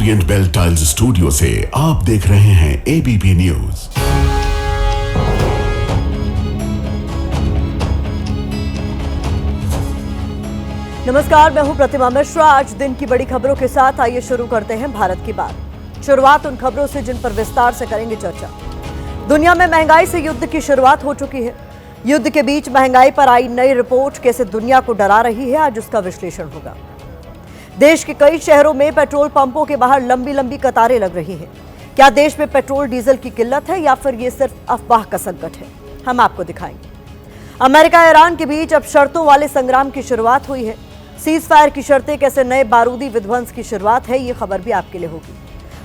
Orient bell tiles studio से आप देख रहे हैं एबीपी न्यूज। नमस्कार, मैं हूं प्रतिमा मिश्रा। आज दिन की बड़ी खबरों के साथ आइए शुरू करते हैं भारत की बात। शुरुआत उन खबरों से जिन पर विस्तार से करेंगे चर्चा। दुनिया में महंगाई से युद्ध की शुरुआत हो चुकी है। युद्ध के बीच महंगाई पर आई नई रिपोर्ट कैसे दुनिया को डरा रही है, आज उसका विश्लेषण होगा। देश के कई शहरों में पेट्रोल पंपों के बाहर लंबी लंबी कतारें लग रही हैं। क्या देश में पेट्रोल डीजल की किल्लत है या फिर ये सिर्फ अफवाह का संकट है, हम आपको दिखाएंगे। अमेरिका ईरान के बीच अब शर्तों वाले संग्राम की शुरुआत हुई है। सीज फायर की शर्तें कैसे नए बारूदी विध्वंस की शुरुआत है, ये खबर भी आपके लिए होगी।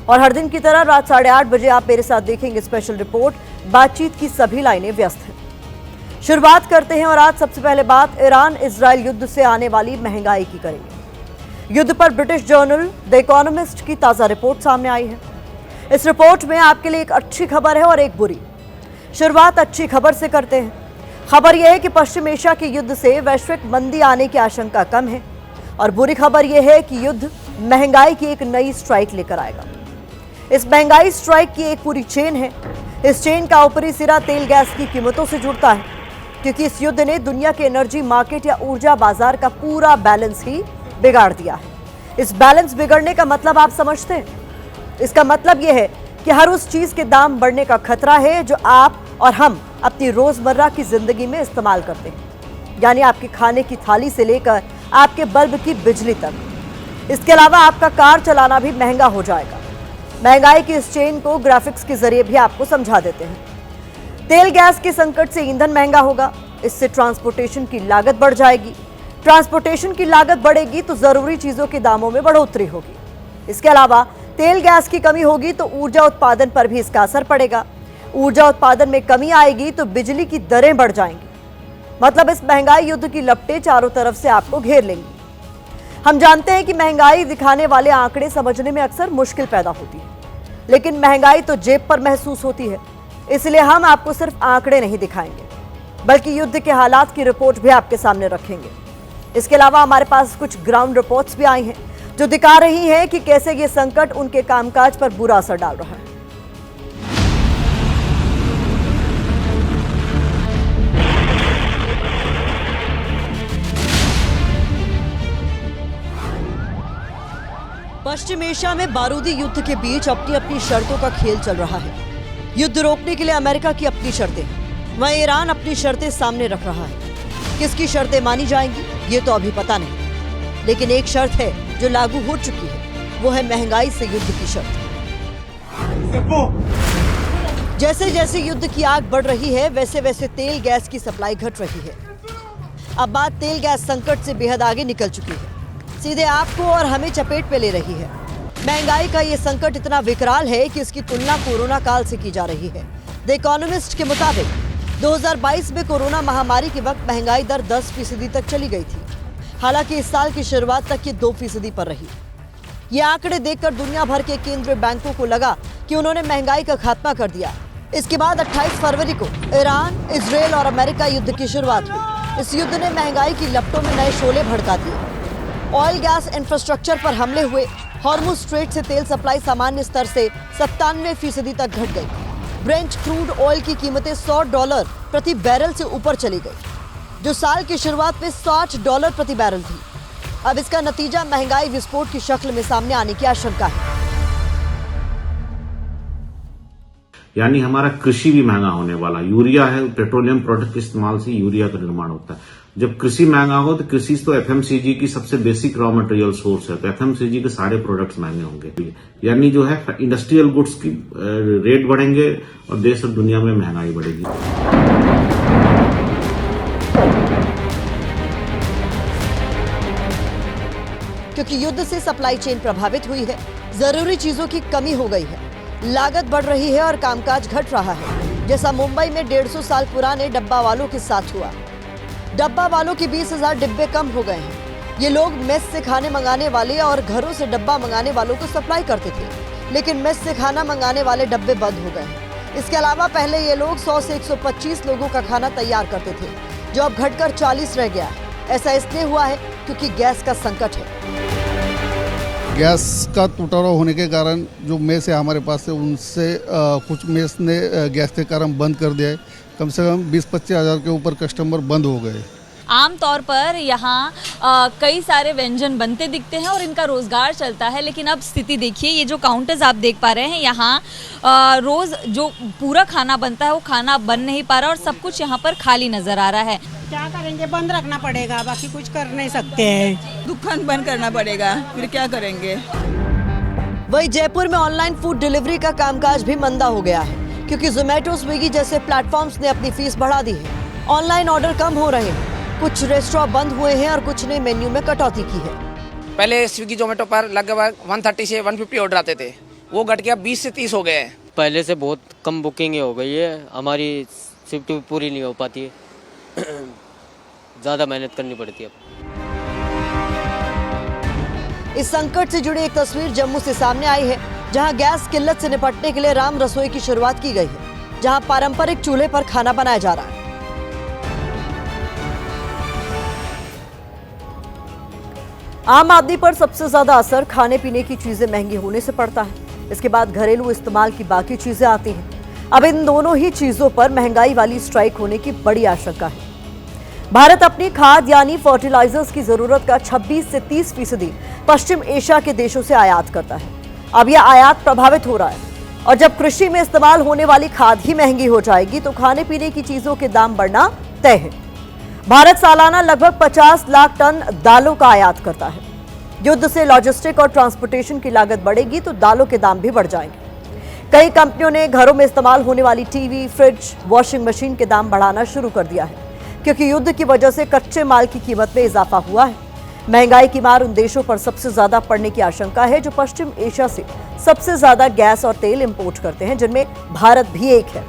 और हर दिन की तरह रात 8:30 बजे आप मेरे साथ देखेंगे स्पेशल रिपोर्ट। बातचीत की सभी लाइनें व्यस्त हैं। शुरुआत करते हैं और आज सबसे पहले बात ईरान इजराइल युद्ध से आने वाली महंगाई की करेंगे। युद्ध पर ब्रिटिश जर्नल द इकोनॉमिस्ट की ताजा रिपोर्ट सामने आई है। इस रिपोर्ट में आपके लिए एक अच्छी खबर है और एक बुरी। शुरुआत अच्छी खबर से करते हैं। खबर यह है कि पश्चिम एशिया के युद्ध से वैश्विक मंदी आने की आशंका कम है और बुरी खबर यह है कि युद्ध महंगाई की एक नई स्ट्राइक लेकर आएगा। इस महंगाई स्ट्राइक की एक पूरी चेन है। इस चेन का ऊपरी सिरा तेल गैस की कीमतों से जुड़ता है, क्योंकि इस युद्ध ने दुनिया के एनर्जी मार्केट या ऊर्जा बाजार का पूरा बैलेंस ही बिगाड़ दिया है। इस बैलेंस बिगड़ने का मतलब आप समझते हैं? इसका मतलब यह है कि हर उस चीज के दाम बढ़ने का खतरा है जो आप और हम अपनी रोजमर्रा की जिंदगी में इस्तेमाल करते हैं, यानी आपके खाने की थाली से लेकर आपके बल्ब की बिजली तक। इसके अलावा आपका कार चलाना भी महंगा हो जाएगा। महंगाई की इस चेन को ग्राफिक्स के जरिए भी आपको समझा देते हैं। तेल गैस के संकट से ईंधन महंगा होगा, इससे ट्रांसपोर्टेशन की लागत बढ़ जाएगी। ट्रांसपोर्टेशन की लागत बढ़ेगी तो जरूरी चीजों के दामों में बढ़ोतरी होगी। इसके अलावा तेल गैस की कमी होगी तो ऊर्जा उत्पादन पर भी इसका असर पड़ेगा। ऊर्जा उत्पादन में कमी आएगी तो बिजली की दरें बढ़ जाएंगी। मतलब इस महंगाई युद्ध की लपटें चारों तरफ से आपको घेर लेंगी। हम जानते हैं कि महंगाई दिखाने वाले आंकड़े समझने में अक्सर मुश्किल पैदा होती है, लेकिन महंगाई तो जेब पर महसूस होती है। इसलिए हम आपको सिर्फ आंकड़े नहीं दिखाएंगे, बल्कि युद्ध के हालात की रिपोर्ट भी आपके सामने रखेंगे। इसके अलावा हमारे पास कुछ ग्राउंड रिपोर्ट्स भी आई हैं जो दिखा रही हैं कि कैसे ये संकट उनके कामकाज पर बुरा असर डाल रहा है। पश्चिम एशिया में बारूदी युद्ध के बीच अपनी अपनी शर्तों का खेल चल रहा है। युद्ध रोकने के लिए अमेरिका की अपनी शर्तें, वहीं ईरान अपनी शर्तें सामने रख रहा है। किसकी शर्तें मानी जाएंगी ये तो अभी पता नहीं, लेकिन एक शर्त है जो लागू हो चुकी है, वो है महंगाई से युद्ध की शर्त। जैसे जैसे युद्ध की आग बढ़ रही है, वैसे वैसे तेल गैस की सप्लाई घट रही है। अब बात तेल गैस संकट से बेहद आगे निकल चुकी है, सीधे आपको और हमें चपेट में ले रही है। महंगाई का ये संकट इतना विकराल है कि इसकी तुलना कोरोना काल से की जा रही है। द इकोनॉमिस्ट के मुताबिक 2022 में कोरोना महामारी के वक्त महंगाई दर 10% तक चली गई थी। हालांकि इस साल की शुरुआत तक ये 2% पर रही। ये आंकड़े देखकर दुनिया भर के केंद्रीय बैंकों को लगा कि उन्होंने महंगाई का खात्मा कर दिया। इसके बाद 28 फरवरी को ईरान, इजराइल और अमेरिका युद्ध की शुरुआत हुई। इस युद्ध ने महंगाई की लपटों में नए शोले भड़का दिए। ऑयल गैस इंफ्रास्ट्रक्चर पर हमले हुए। हॉर्मुज स्ट्रेट से तेल सप्लाई सामान्य स्तर से 97% तक घट गई। ब्रेंट क्रूड ऑयल की कीमतें $100 प्रति बैरल से ऊपर चली गई, जो साल की शुरुआत में $60 प्रति बैरल थी। अब इसका नतीजा महंगाई विस्फोट की शक्ल में सामने आने की आशंका है। यानी हमारा कृषि भी महंगा होने वाला। यूरिया है, पेट्रोलियम प्रोडक्ट के इस्तेमाल से यूरिया का निर्माण होता है। जब कृषि महंगा हो तो कृषि तो एफएमसीजी की सबसे बेसिक रॉ मटेरियल सोर्स है, तो एफएमसीजी के सारे प्रोडक्ट्स महंगे होंगे। यानी जो है इंडस्ट्रियल गुड्स की रेट बढ़ेंगे और देश और दुनिया में महंगाई बढ़ेगी। क्योंकि युद्ध से सप्लाई चेन प्रभावित हुई है, जरूरी चीजों की कमी हो गई है, लागत बढ़ रही है और कामकाज घट रहा है, जैसा मुंबई में 150 साल पुराने डब्बा वालों के साथ हुआ। डब्बा वालों के 20,000 डिब्बे कम हो गए हैं। ये लोग मेस से खाने मंगाने वाले और घरों से डब्बा मंगाने वालों को सप्लाई करते थे, लेकिन मेस से खाना मंगाने वाले डब्बे बंद हो गए हैं। इसके अलावा पहले ये लोग 100 से 125 लोगों का खाना तैयार करते थे, जो अब घटकर 40 रह गया है। ऐसा इसलिए हुआ है क्योंकि गैस का संकट है। गैस का टूटाव होने के कारण जो मेस है हमारे पास है उनसे कुछ मेस ने गैस के कारण बंद कर दिया है। कम से कम 20-25 हज़ार के ऊपर कस्टमर बंद हो गए। आमतौर पर यहाँ कई सारे व्यंजन बनते दिखते हैं और इनका रोज़गार चलता है, लेकिन अब स्थिति देखिए, ये जो काउंटर्स आप देख पा रहे हैं यहाँ रोज़ जो पूरा खाना बनता है वो खाना बन नहीं पा रहा और सब कुछ यहाँ पर खाली नज़र आ रहा है। क्या करेंगे, बंद रखना पड़ेगा, बाकी कुछ कर नहीं सकते हैं। दुकान बंद करना पड़ेगा, फिर क्या करेंगे। वही जयपुर में ऑनलाइन फूड डिलीवरी का कामकाज भी मंदा हो गया है, क्योंकि जोमेटो, स्विगी जैसे प्लेटफॉर्म्स ने अपनी फीस बढ़ा दी है। ऑनलाइन ऑर्डर कम हो रहे हैं, कुछ रेस्टोरेंट बंद हुए हैं और कुछ ने मेन्यू में कटौती की है। पहले स्विगी जोमेटो पर लगभग 130 से 150 ऑर्डर आते थे, वो घट के अब 20 से 30 हो गए हैं। पहले से बहुत कम बुकिंग हो गई है, हमारी शिफ्ट पूरी नहीं हो पाती है, ज़्यादा मेहनत करनी पड़ती है। इस संकट से जुड़ी एक तस्वीर जम्मू से सामने आई है, जहां गैस किल्लत से निपटने के लिए राम रसोई की शुरुआत की गई है, जहां पारंपरिक चूल्हे पर खाना बनाया जा रहा है। आम आदमी पर सबसे ज्यादा असर खाने पीने की चीजें महंगी होने से पड़ता है। इसके बाद घरेलू इस्तेमाल की बाकी चीजें आती हैं। अब इन दोनों ही चीजों पर महंगाई वाली स्ट्राइक होने की बड़ी आशंका है। भारत अपनी खाद यानी फर्टिलाइजर्स की जरूरत का 26 से 30% पश्चिम एशिया के देशों से आयात करता है। अब यह आयात प्रभावित हो रहा है और जब कृषि में इस्तेमाल होने वाली खाद ही महंगी हो जाएगी तो खाने पीने की चीजों के दाम बढ़ना तय है। भारत सालाना लगभग 50 लाख टन दालों का आयात करता है। युद्ध से लॉजिस्टिक और ट्रांसपोर्टेशन की लागत बढ़ेगी तो दालों के दाम भी बढ़ जाएंगे। कई कंपनियों ने घरों में इस्तेमाल होने वाली टीवी, फ्रिज, वॉशिंग मशीन के दाम बढ़ाना शुरू कर दिया है, क्योंकि युद्ध की वजह से कच्चे माल की कीमत में इजाफा हुआ है। महंगाई की मार उन देशों पर सबसे ज्यादा पड़ने की आशंका है जो पश्चिम एशिया से सबसे ज्यादा गैस और तेल इंपोर्ट करते हैं, जिनमें भारत भी एक है।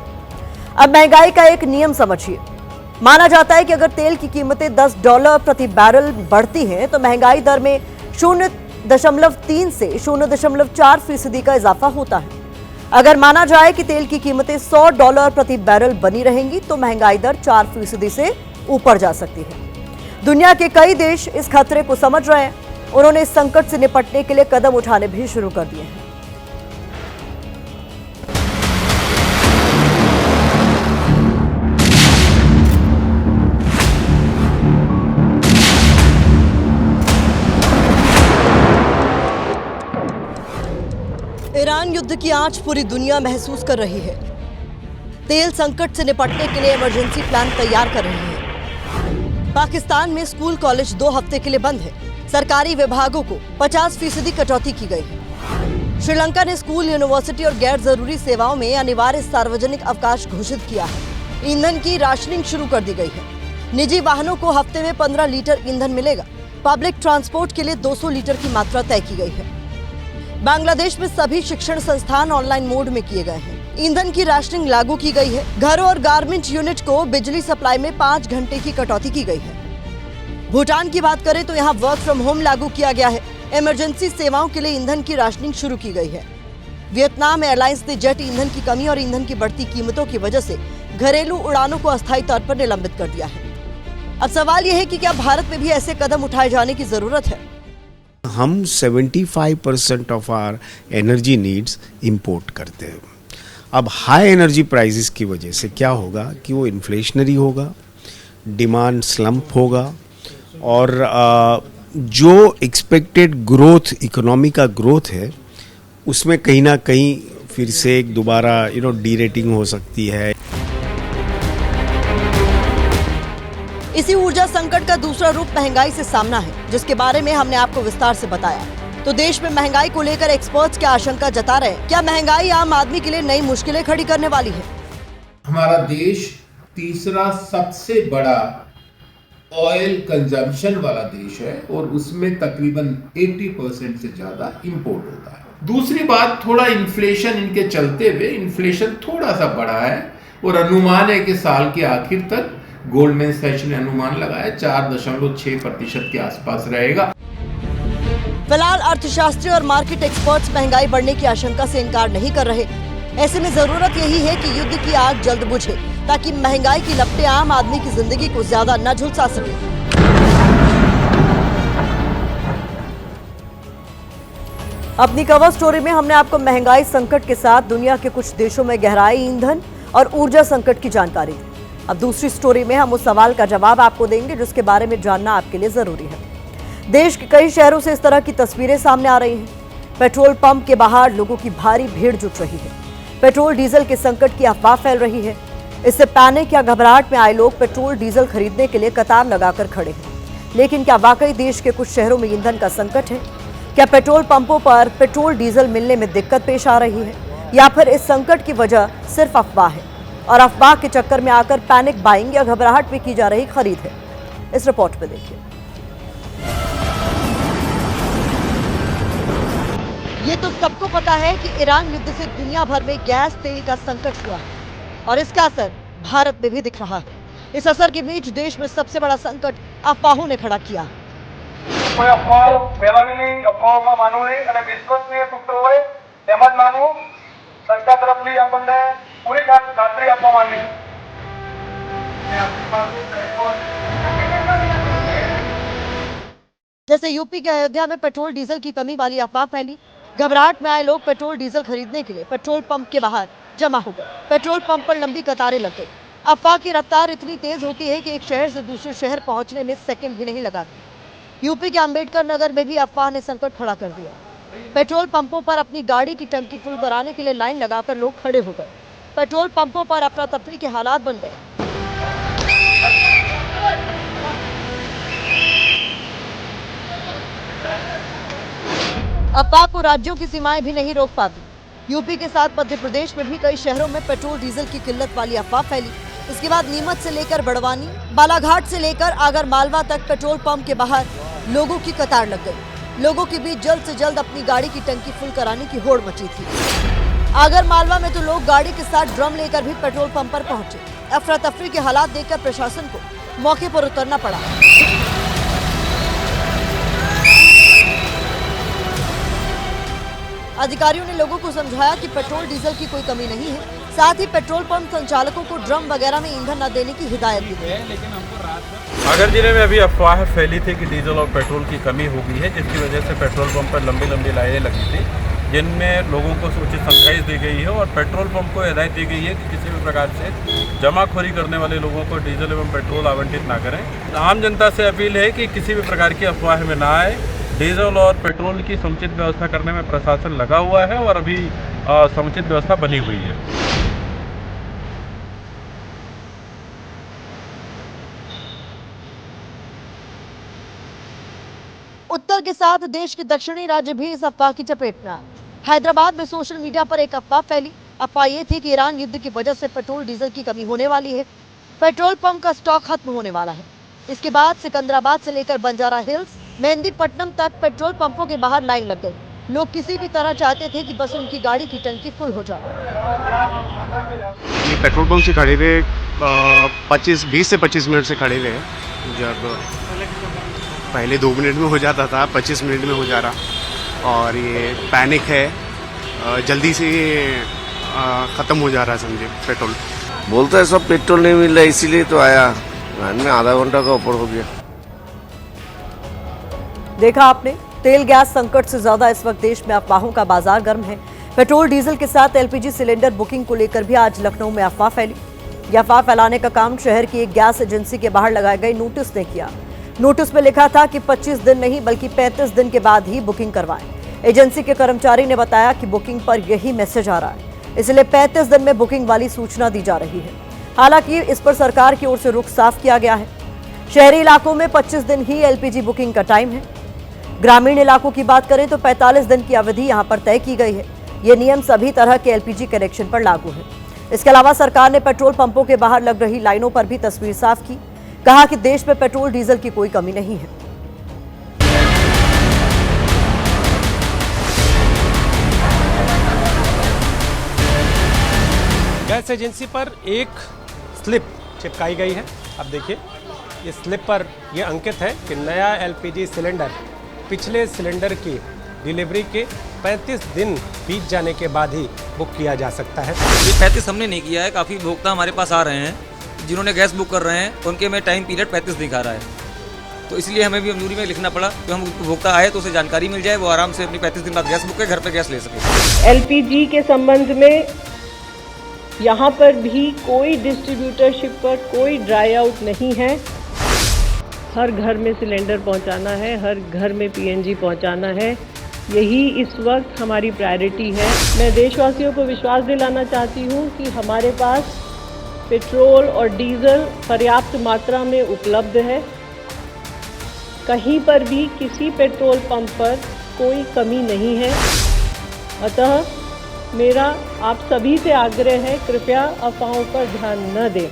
अब महंगाई का एक नियम समझिए। माना जाता है कि अगर तेल की कीमतें $10 प्रति बैरल बढ़ती हैं तो महंगाई दर में 0.3 से 0.4% का इजाफा होता है। अगर माना जाए कि तेल की कीमतें $100 प्रति बैरल बनी रहेंगी तो महंगाई दर 4% से ऊपर जा सकती है। दुनिया के कई देश इस खतरे को समझ रहे हैं। उन्होंने इस संकट से निपटने के लिए कदम उठाने भी शुरू कर दिए हैं। ईरान युद्ध की आंच पूरी दुनिया महसूस कर रही है। तेल संकट से निपटने के लिए इमरजेंसी प्लान तैयार कर रही है। पाकिस्तान में स्कूल कॉलेज 2 हफ्ते के लिए बंद है। सरकारी विभागों को 50% कटौती की गई है। श्रीलंका ने स्कूल, यूनिवर्सिटी और गैर जरूरी सेवाओं में अनिवार्य सार्वजनिक अवकाश घोषित किया है। ईंधन की राशनिंग शुरू कर दी गई है। निजी वाहनों को हफ्ते में 15 लीटर ईंधन मिलेगा। पब्लिक ट्रांसपोर्ट के लिए 200 लीटर की मात्रा तय की गई है। बांग्लादेश में सभी शिक्षण संस्थान ऑनलाइन मोड में किए गए हैं। ईंधन की राशनिंग लागू की गई है। घरों और गारमेंट यूनिट को बिजली सप्लाई में 5 घंटे की कटौती की गई है। भूटान की बात करें तो यहाँ वर्क फ्रॉम होम लागू किया गया है। इमरजेंसी सेवाओं के लिए ईंधन की राशनिंग शुरू की गई है। वियतनाम एयरलाइंस ने जेट ईंधन की कमी और ईंधन की बढ़ती कीमतों की वजह से घरेलू उड़ानों को अस्थायी तौर पर निलंबित कर दिया है। अब सवाल यह है कि क्या भारत में भी ऐसे कदम उठाए जाने की जरूरत है? हम 75% of our energy needs import करते हैं। अब हाई एनर्जी प्राइसेस की वजह से क्या होगा कि वो इन्फ्लेशनरी होगा, डिमांड स्लम्प होगा और जो एक्सपेक्टेड ग्रोथ, इकोनॉमी का ग्रोथ है, उसमें कहीं ना कहीं फिर से एक दोबारा डी-रेटिंग हो सकती है। इसी ऊर्जा संकट का दूसरा रूप महंगाई से सामना है, जिसके बारे में हमने आपको विस्तार से बताया। तो देश में महंगाई को लेकर एक्सपर्ट्स क्या आशंका जता रहे हैं? क्या महंगाई आम आदमी के लिए नई मुश्किलें खड़ी करने वाली है? हमारा देश तीसरा सबसे बड़ा ऑयल कंजम्पशन वाला देश है और उसमें तकरीबन 80% से ज्यादा इंपोर्ट होता है। दूसरी बात, थोड़ा इन्फ्लेशन इनके चलते हुए इन्फ्लेशन थोड़ा सा बढ़ा है और अनुमान है कि साल के आखिर तक गोल्डमैन सैच ने अनुमान लगाया 4.6% के आसपास रहेगा। फिलहाल अर्थशास्त्री और मार्केट एक्सपर्ट्स महंगाई बढ़ने की आशंका से इनकार नहीं कर रहे। ऐसे में जरूरत यही है कि युद्ध की आग जल्द बुझे, ताकि महंगाई की लपटें आम आदमी की जिंदगी को ज्यादा न झुलसा सके। अपनी कवर स्टोरी में हमने आपको महंगाई संकट के साथ दुनिया के कुछ देशों में गहराई ईंधन और ऊर्जा संकट की जानकारी दी। अब दूसरी स्टोरी में हम उस सवाल का जवाब आपको देंगे जिसके बारे में जानना आपके लिए जरूरी है। देश के कई शहरों से इस तरह की तस्वीरें सामने आ रही हैं। पेट्रोल पंप के बाहर लोगों की भारी भीड़ जुट रही है। पेट्रोल डीजल के संकट की अफवाह फैल रही है। इससे पैनिक या घबराहट में आए लोग पेट्रोल डीजल खरीदने के लिए कतार लगाकर खड़े हैं। लेकिन क्या वाकई देश के कुछ शहरों में ईंधन का संकट है? क्या पेट्रोल पंपों पर पेट्रोल डीजल मिलने में दिक्कत पेश आ रही है, या फिर इस संकट की वजह सिर्फ अफवाह है और अफवाह के चक्कर में आकर पैनिक बाइंग या घबराहट में की जा रही खरीद है? इस रिपोर्ट में देखिए। ये तो सबको पता है कि ईरान युद्ध से दुनिया भर में गैस तेल का संकट हुआ है और इसका असर भारत में भी दिख रहा है। इस असर के बीच देश में सबसे बड़ा संकट अफवाहों ने खड़ा किया। કોઈ અફવાઓ ફેલાવી નહીં, અફવાઓમાં માનવું નહીં અને વિશ્વસનીય સૂત્રો હોય તેમાં જ માનવું। સરકાર તરફથી આપણને પૂરી ખાતરી આપવામાં આવી। जैसे यूपी के अयोध्या में पेट्रोल डीजल की कमी वाली अफवाह फैली। घबराहट में आए लोग पेट्रोल डीजल खरीदने के लिए पेट्रोल पंप के बाहर जमा हो गए। पेट्रोल पंप पर लंबी कतारें लग गई। अफवाह की रफ्तार इतनी तेज होती है कि एक शहर से दूसरे शहर पहुंचने में सेकंड भी नहीं लगाती। यूपी के अंबेडकर नगर में भी अफवाह ने संकट खड़ा कर दिया। पेट्रोल पंपों पर अपनी गाड़ी की टंकी फुल कराने के लिए लाइन लगाकर लोग खड़े हो गए। पेट्रोल पंपों पर अफरा तफरी के हालात बन गए। अफवाह को राज्यों की सीमाएं भी नहीं रोक पाती। यूपी के साथ मध्य प्रदेश में भी कई शहरों में पेट्रोल डीजल की किल्लत वाली अफवाह फैली। इसके बाद नीमच से लेकर बड़वानी, बालाघाट से लेकर आगर मालवा तक पेट्रोल पंप के बाहर लोगों की कतार लग गई। लोगों के बीच जल्द से जल्द अपनी गाड़ी की टंकी फुल कराने की होड़ मची थी। आगर मालवा में तो लोग गाड़ी के साथ ड्रम लेकर भी पेट्रोल पंप पर पहुंचे। अफरा तफरी के हालात देखकर प्रशासन को मौके पर उतरना पड़ा। अधिकारियों ने लोगों को समझाया कि पेट्रोल डीजल की कोई कमी नहीं है। साथ ही पेट्रोल पंप संचालकों को ड्रम वगैरह में ईंधन न देने की हिदायत दी गई। लेकिन हमको रात आगर जिले में अभी अफवाह फैली थी कि डीजल और पेट्रोल की कमी हो गई है, जिसकी वजह से पेट्रोल पंप पर लंबी लंबी लाइनें लगी थी, जिनमें लोगों को उचित समझाइश दी गई है और पेट्रोल पंप को हिदायत दी गई है कि किसी भी प्रकार से जमाखोरी करने वाले लोगों को डीजल एवं पेट्रोल आवंटित ना करें। आम जनता से अपील है कि किसी भी प्रकार की अफवाह में ना आए। डीजल और पेट्रोल की समुचित व्यवस्था करने में प्रशासन लगा हुआ है और अभी समुचित व्यवस्था बनी हुई है। उत्तर के साथ देश के दक्षिणी राज्य भी इस अफवाह की चपेट में आए। हैदराबाद में सोशल मीडिया पर एक अफवाह फैली। अफवाह ये थी कि ईरान युद्ध की वजह से पेट्रोल डीजल की कमी होने वाली है। पेट्रोल पंप का स्टॉक खत्म होने वाला है। इसके बाद सिकंदराबाद से लेकर बंजारा हिल्स, मेहंदीपट्टनम तक पेट्रोल पंपों के बाहर लाइन लग गई। लोग किसी भी तरह चाहते थे कि बस उनकी गाड़ी की टंकी फुल हो जाए। पेट्रोल पंप से खड़े रहे 20 से 25 मिनट से खड़े रहे। जब पहले 2 मिनट में हो जाता था, 25 मिनट में हो जा रहा और ये पैनिक है। जल्दी से ख़त्म हो जा रहा है, समझे। पेट्रोल बोलता है सब पेट्रोल नहीं मिल रहा, इसीलिए तो आया। में आधा घंटा का ऊपर हो गया। देखा आपने, तेल गैस संकट से ज्यादा इस वक्त देश में अफवाहों का बाजार गर्म है। पेट्रोल डीजल के साथ एलपीजी सिलेंडर बुकिंग को लेकर भी आज लखनऊ में अफवाह फैली। यह अफवाह फैलाने का काम शहर की एक गैस एजेंसी के बाहर लगाए गए नोटिस ने किया। नोटिस में लिखा था कि 25 दिन नहीं बल्कि 35 दिन के बाद ही बुकिंग करवाएं। एजेंसी के कर्मचारी ने बताया कि बुकिंग पर यही मैसेज आ रहा है, इसलिए 35 दिन में बुकिंग वाली सूचना दी जा रही है। हालांकि इस पर सरकार की ओर से रुख साफ किया गया है। शहरी इलाकों में 25 दिन ही एलपीजी बुकिंग का टाइम है। ग्रामीण इलाकों की बात करें तो 45 दिन की अवधि यहां पर तय की गई है। ये नियम सभी तरह के एलपीजी कनेक्शन पर लागू है। इसके अलावा सरकार ने पेट्रोल पंपों के बाहर लग रही लाइनों पर भी तस्वीर साफ की। कहा कि देश में पेट्रोल डीजल की कोई कमी नहीं है। गैस एजेंसी पर एक स्लिप चिपकाई गई है। अब देखिए, ये स्लिप पर यह अंकित है कि नया एलपीजी सिलेंडर पिछले सिलेंडर की डिलीवरी के 35 दिन बीत जाने के बाद ही बुक किया जा सकता है। ये 35 हमने नहीं किया है। काफ़ी उपभोक्ता हमारे पास आ रहे हैं जिन्होंने गैस बुक कर रहे हैं, उनके में टाइम पीरियड 35 दिखा रहा है। तो इसलिए हमें भी मजबूरी में लिखना पड़ा कि हम उपभोक्ता आए तो उसे जानकारी मिल जाए, वो आराम से अपनी 35 दिन बाद गैस बुक के घर पे गैस ले सके। एलपीजी के संबंध में यहाँ पर भी कोई डिस्ट्रीब्यूटरशिप पर कोई ड्राई आउट नहीं है। हर घर में सिलेंडर पहुँचाना है, हर घर में पीएनजी पहुँचाना है, यही इस वक्त हमारी प्रायोरिटी है। मैं देशवासियों को विश्वास दिलाना चाहती हूँ कि हमारे पास पेट्रोल और डीजल पर्याप्त मात्रा में उपलब्ध है। कहीं पर भी किसी पेट्रोल पंप पर कोई कमी नहीं है। अतः मेरा आप सभी से आग्रह है, कृपया अफवाहों पर ध्यान न दें।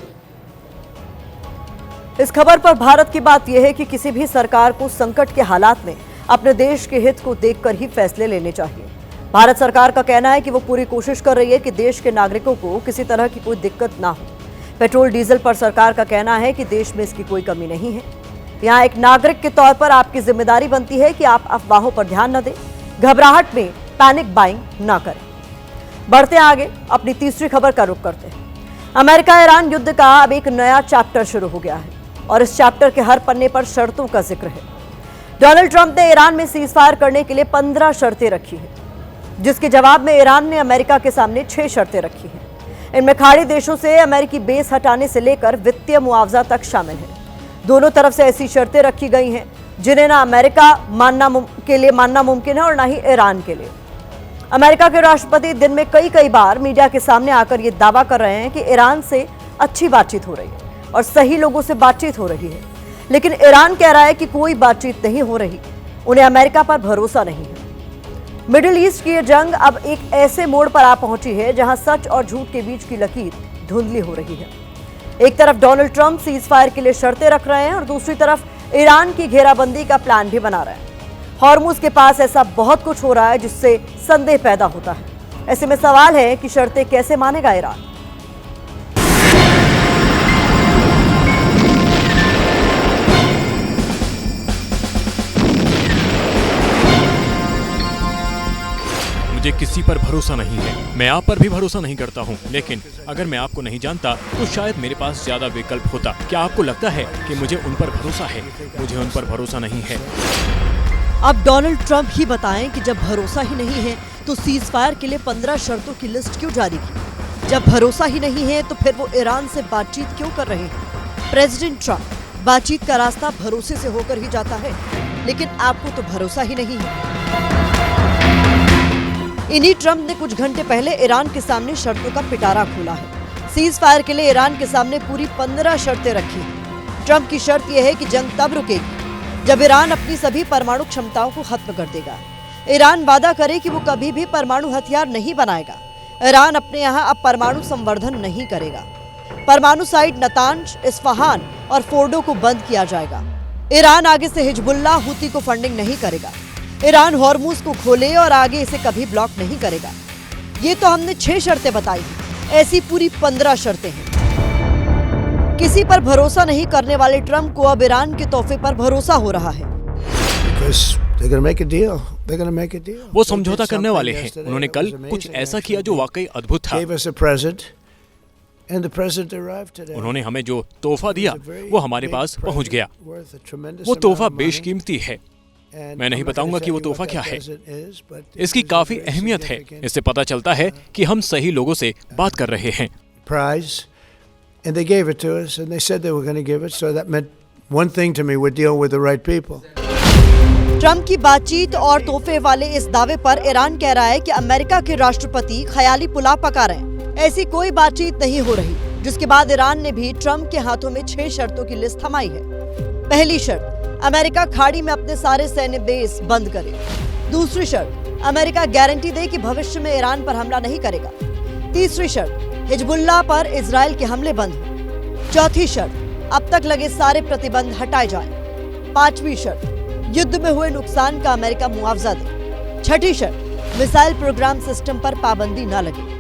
इस खबर पर भारत की बात यह है कि किसी भी सरकार को संकट के हालात में अपने देश के हित को देखकर ही फैसले लेने चाहिए। भारत सरकार का कहना है कि वो पूरी कोशिश कर रही है कि देश के नागरिकों को किसी तरह की कोई दिक्कत ना हो। पेट्रोल डीजल पर सरकार का कहना है कि देश में इसकी कोई कमी नहीं है। यहाँ एक नागरिक के तौर पर आपकी जिम्मेदारी बनती है कि आप अफवाहों पर ध्यान न दें, घबराहट में पैनिक बाइंग ना करें। बढ़ते आगे अपनी तीसरी खबर का रुख करते हैं। अमेरिका ईरान युद्ध का अब एक नया चैप्टर शुरू हो गया है और इस चैप्टर के हर पन्ने पर शर्तों का जिक्र है। डोनाल्ड ट्रंप ने ईरान में सीज फायर करने के लिए 15 शर्तें रखी हैं, जिसके जवाब में ईरान ने अमेरिका के सामने 6 शर्तें रखी हैं। इनमें खाड़ी देशों से अमेरिकी बेस हटाने से लेकर वित्तीय मुआवजा तक शामिल है। दोनों तरफ से ऐसी शर्तें रखी गई हैं जिन्हें ना अमेरिका के लिए मानना मुमकिन है और ना ही ईरान के लिए। अमेरिका के राष्ट्रपति दिन में कई बार मीडिया के सामने आकर ये दावा कर रहे हैं कि ईरान से अच्छी बातचीत हो रही है और सही लोगों से बातचीत हो रही है, लेकिन ईरान कह रहा है कि कोई बातचीत नहीं हो रही, उन्हें अमेरिका पर भरोसा नहीं है। मिडिल ईस्ट की यह जंग अब एक ऐसे मोड़ पर आ पहुंची है जहां सच और झूठ के बीच की लकीर धुंधली हो रही है। एक तरफ डोनाल्ड ट्रंप सीज फायर के लिए शर्तें रख रहे हैं और दूसरी तरफ ईरान की घेराबंदी का प्लान भी बना रहे हैं। हॉर्मुज के पास ऐसा बहुत कुछ हो रहा है जिससे संदेह पैदा होता है। ऐसे में सवाल है कि शर्तें कैसे मानेगा ईरान। मुझे किसी पर भरोसा नहीं है। मैं आप पर भी भरोसा नहीं करता हूँ, लेकिन अगर मैं आपको नहीं जानता तो शायद मेरे पास ज्यादा विकल्प होता। क्या आपको लगता है कि मुझे उन पर भरोसा है? मुझे उन पर भरोसा नहीं है। अब डोनाल्ड ट्रंप ही बताएं कि जब भरोसा ही नहीं है तो सीज फायर के लिए 15 शर्तों की लिस्ट क्यों जारी की? जब भरोसा ही नहीं है तो फिर वो ईरान से बातचीत क्यों कर रहे हैं? प्रेसिडेंट ट्रंप, बातचीत का रास्ता भरोसे से होकर ही जाता है, लेकिन आपको तो भरोसा ही नहीं है। इन्हीं ट्रंप ने कुछ घंटे पहले ईरान के सामने शर्तों का पिटारा खोला है। सीज फायर के लिए ईरान के सामने पूरी 15 शर्तें रखी हैं। ट्रंप की शर्त यह है कि जंग तब रुकेगी जब ईरान अपनी सभी परमाणु क्षमताओं को खत्म कर देगा। ईरान वादा करे कि वो कभी भी परमाणु हथियार नहीं बनाएगा। ईरान अपने यहाँ अब परमाणु संवर्धन नहीं करेगा। परमाणु साइट नतांज, इस्फहान और फोर्डो को बंद किया जाएगा। ईरान आगे से हिजबुल्लाह, हुती को फंडिंग नहीं करेगा। ईरान हॉर्मुज को खोले और आगे इसे कभी ब्लॉक नहीं करेगा। ये तो हमने 6 शर्तें बताई हैं, ऐसी पूरी 15 शर्तें हैं। किसी पर भरोसा नहीं करने वाले ट्रंप को अब ईरान के तोहफे पर भरोसा हो रहा है। वो समझौता करने वाले हैं। उन्होंने कल कुछ ऐसा किया जो वाकई अद्भुत था। उन्होंने हमें जो तोहफा दिया वो हमारे पास पहुंच गया। वो तोहफा बेशकीमती है। मैं नहीं बताऊंगा कि वो तोहफा क्या है। इसकी काफी अहमियत है। इससे पता चलता है कि हम सही लोगों से बात कर रहे हैं। And they gave it to us, and they said they were going to give it, so that meant one thing to me: we're dealing with the right people. Trump की बातचीत और तोहफे वाले इस दावे पर ईरान कह रहा है कि अमेरिका के राष्ट्रपति ख्याली पुलाव पका रहे हैं। ऐसी कोई बातचीत नहीं हो रही, जिसके बाद ईरान ने भी ट्रंप के हाथों में 6 शर्तों की लिस्ट थमाई है। पहली शर्त, अमेरिका खाड़ी में अपने सारे सैन्य बेस बंद करे। दूसरी शर्त, अमेरिका गारंटी दे कि भविष्य में ईरान पर हमला नहीं करेगा। तीसरी शर्त, हिजबुल्लाह पर इजराइल के हमले बंद हो। चौथी शर्त, अब तक लगे सारे प्रतिबंध हटाए जाएं। पांचवी शर्त, युद्ध में हुए नुकसान का अमेरिका मुआवजा दे। छठी शर्त, मिसाइल प्रोग्राम सिस्टम पर पाबंदी न लगे।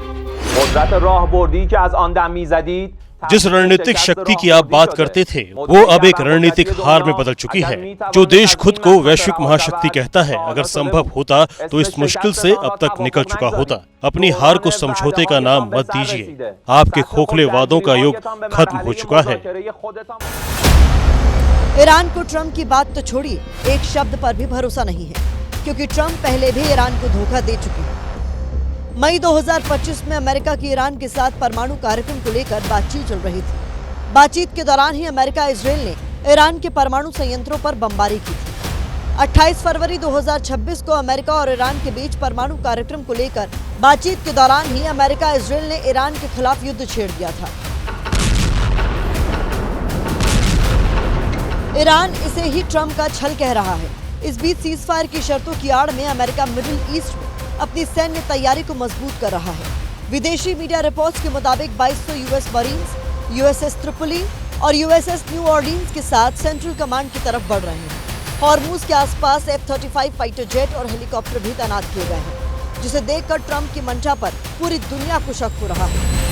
जिस रणनीतिक शक्ति की आप बात करते थे वो अब एक रणनीतिक हार में बदल चुकी है। जो देश खुद को वैश्विक महाशक्ति कहता है, अगर संभव होता तो इस मुश्किल से अब तक निकल चुका होता। अपनी हार को समझौते का नाम मत दीजिए। आपके खोखले वादों का युग खत्म हो चुका है। ईरान को ट्रंप की बात तो छोड़िए, एक शब्द पर भी भरोसा नहीं है, क्योंकि ट्रंप पहले भी ईरान को धोखा दे चुके हैं। मई 2025 में अमेरिका की ईरान के साथ परमाणु कार्यक्रम को लेकर बातचीत चल रही थी। बातचीत के दौरान ही अमेरिका इजरायल ने ईरान के परमाणु संयंत्रों पर बमबारी की थी। 28 फरवरी 2026 को अमेरिका और ईरान के बीच परमाणु कार्यक्रम को लेकर बातचीत के दौरान ही अमेरिका इजरायल ने ईरान के खिलाफ युद्ध छेड़ दिया था। ईरान इसे ही ट्रंप का छल कह रहा है। इस बीच सीजफायर की शर्तों की आड़ में अमेरिका मिडिल ईस्ट में अपनी सैन्य तैयारी को मजबूत कर रहा है। विदेशी मीडिया रिपोर्ट्स के मुताबिक 2200 यूएस मरीन्स यूएसएस त्रिपोली और यूएसएस न्यू ऑर्लिन्स के साथ सेंट्रल कमांड की तरफ बढ़ रहे हैं। हॉर्मूज के आसपास F-35 फाइटर जेट और हेलीकॉप्टर भी तैनात किए गए हैं, जिसे देखकर ट्रंप की मंशा पर पूरी दुनिया को शक हो रहा है।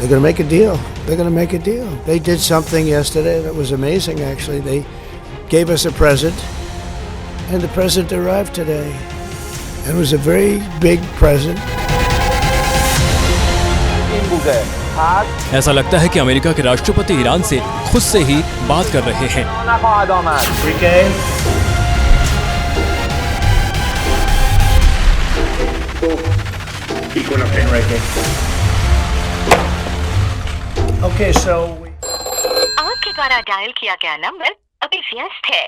They're going to make a deal. They're going to make a deal. They did something yesterday that was amazing, actually. They gave us a present, and the present arrived today. And it was a very big present. ऐसा लगता है कि America के राष्ट्रपति Iran से खुद से ही बात कर रहे हैं। Okay, so आपके द्वारा डायल किया गया नंबर अभी व्यस्त है,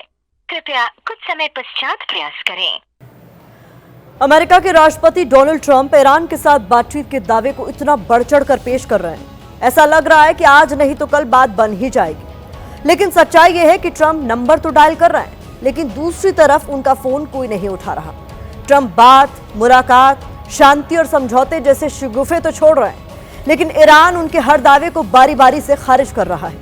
कृपया कुछ समय पश्चात प्रयास करें। अमेरिका के राष्ट्रपति डोनाल्ड ट्रंप ईरान के साथ बातचीत के दावे को इतना बढ़ चढ़कर पेश कर रहे हैं, ऐसा लग रहा है कि आज नहीं तो कल बात बन ही जाएगी। लेकिन सच्चाई यह है कि ट्रंप नंबर तो डायल कर रहे हैं, लेकिन दूसरी तरफ उनका फोन कोई नहीं उठा रहा। ट्रंप बात, मुलाकात, शांति और समझौते जैसे शगुफे तो छोड़ रहे हैं, लेकिन ईरान उनके हर दावे को बारी बारी से खारिज कर रहा है।